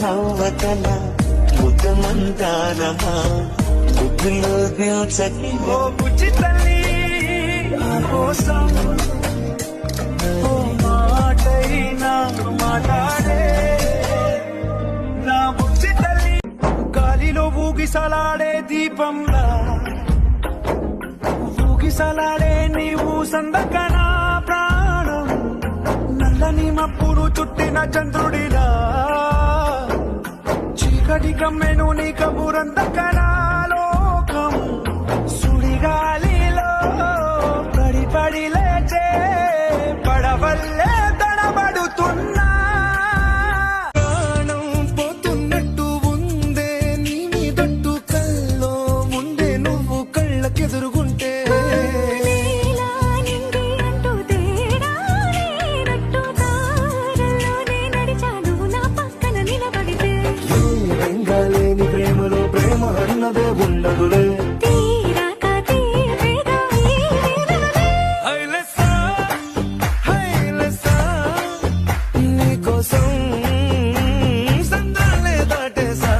నవ్వతల ముద్దమంతానమా బుద్ధిలో దిల్చకి ఓ బుజ్జి తల్లి కోసం ఓ మాటైనా మాట్లాడే నా బుజ్జి తల్లి గాలిలో ఊగిసలాడే దీపంలా ఊగిసలాడే నీవు సందకనా ప్రాణం నల్లని మప్పులు చుట్టిన చంద్రుడిలా చీకటి కమ్మెను నీ కబురందకనా లోకం సుడిగాలిలో పడి పడి లేచే పడవల్లే తడబడుతున్నా ప్రాణం పోతున్నట్టు ఉందే నీ మీదట్టు కల్లో ముందే నువ్వు కళ్ళకెదురుగుంటే ప్రేమలో ప్రేమ అన్నదే ఉండదులే నీకోసం సంద్రాలే దాటేసా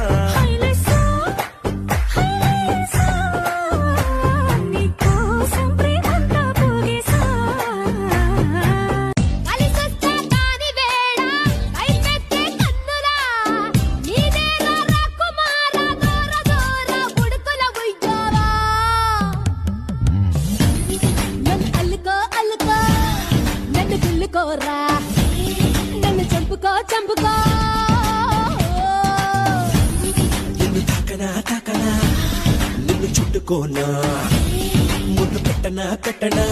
కోరా నన్ను చంపుకో చంపుకో నిన్ను తాకనా నిన్ను చుట్టుకోనా ముద్దు పెట్టనా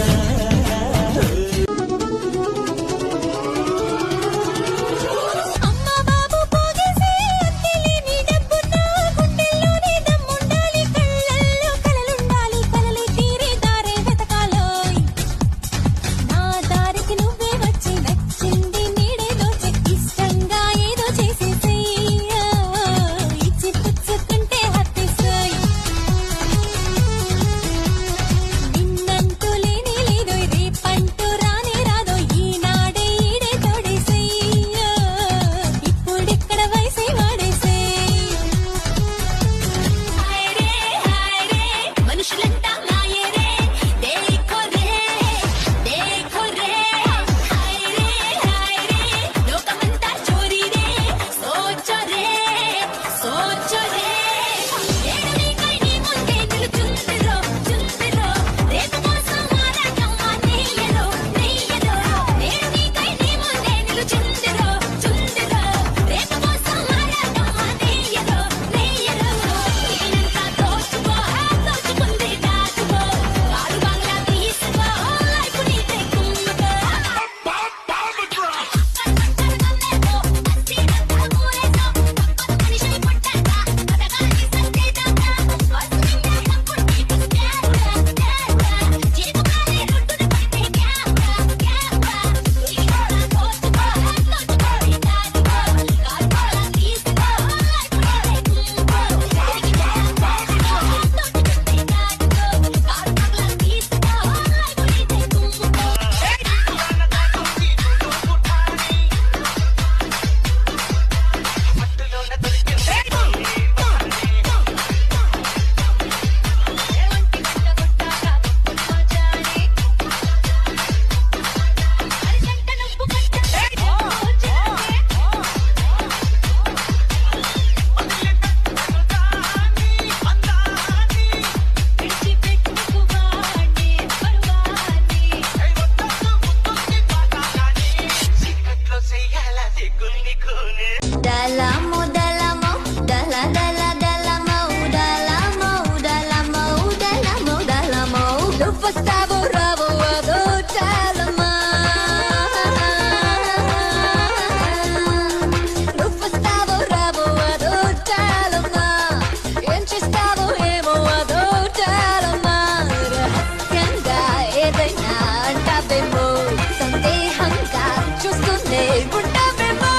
సందేహంగా చూస్తూనే ఉంటావేమో.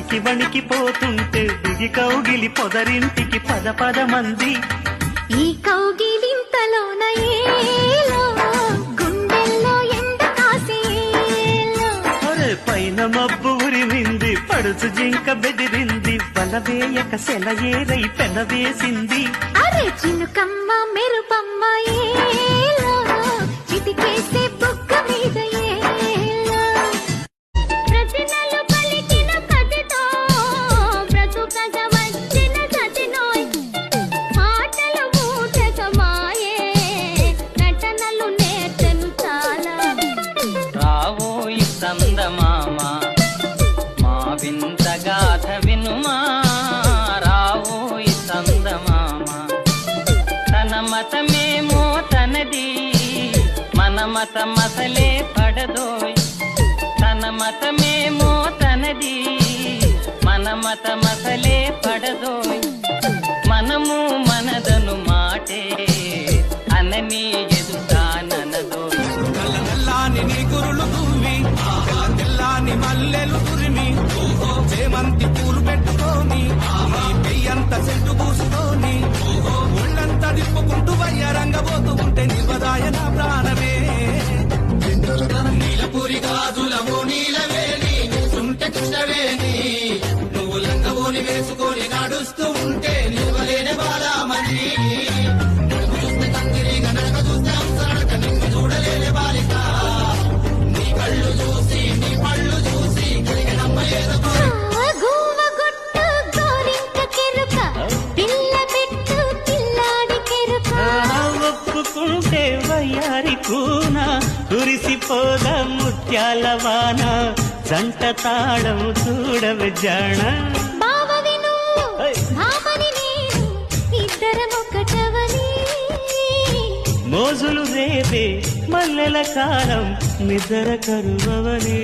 వణికి వణికిపోతుంటే దిగి కౌగిలి పొదరింటికి పద మంది. ఈ కౌగిలింతలోన ఏలో గుండెల్లో ఎండ కాసేలో. అరే పైన మబ్బు ఉరిమింది, పడుచు జింక బెదిరింది, బలవేయక సెలయేరై పెనవేసింది. అరే చినుకమ్మ మెరుపమ్మ ఏలో చిటికేసే బుగ్గ మీద ఏలో. ప్రతి నెల పలికిన కథతో బ్రతుకగ వచ్చిన సతినోయ్. మాటలు మూటక మాయే నటనలు నేర్చెను చాలా. రావోయి సందమామ మా వింత గాథ వినుమా. రావోయి సందమామ తన మతమేమో తనది, మన మతమసలే పడదోయ్. తన మతమేమో తనది, మన మతమసలే పడదోయ్. మనము మనదను మాటే అనని ఎదుటాననదోయ్. తెల్లాని నీ కురులు తువ్వి తెల్లాని మల్లెలు తురిమి చేమంతి పూలు పెట్టుకొని నీ పెయ్యంత చెట్టు పూసుకొని ఒళ్ళంతా దిప్పుకుంటూ వయ్యారంగబోతూ ఉంటే నివదాయ నా ప్రాణమే. నీలపూరి గాజులవో నీలవేణి చూస్తుంటే కృష్ణవేణి నువ్వు లంగవోని వేసుకొని నడుస్తూ ఉంటే నిలవలేని బాలామణి. నడుము చూస్తే కందిరీగ నడక చూస్తే అంసనడక నిన్ను చూడలేని బాలిక. నీ కళ్ళు చూసి నీ పళ్ళు చూసి కలిగినమ్మ ఏదో గూవ గుట్టు గోరింక కెరుక పిల్ల పెట్టు పిల్లాడి కెరుక. ఒప్పుకుంటే వయ్యారి కూన కురిసిపోద ముత్యాల వాన. జంట తాళం చూడవే జాణ. బావవి నువ్వు ఏయ్. భామని నేను ఇద్దరం ఒకటవని. మోజులు రేపే మల్లెల కాలం నిద్ర కరువవని.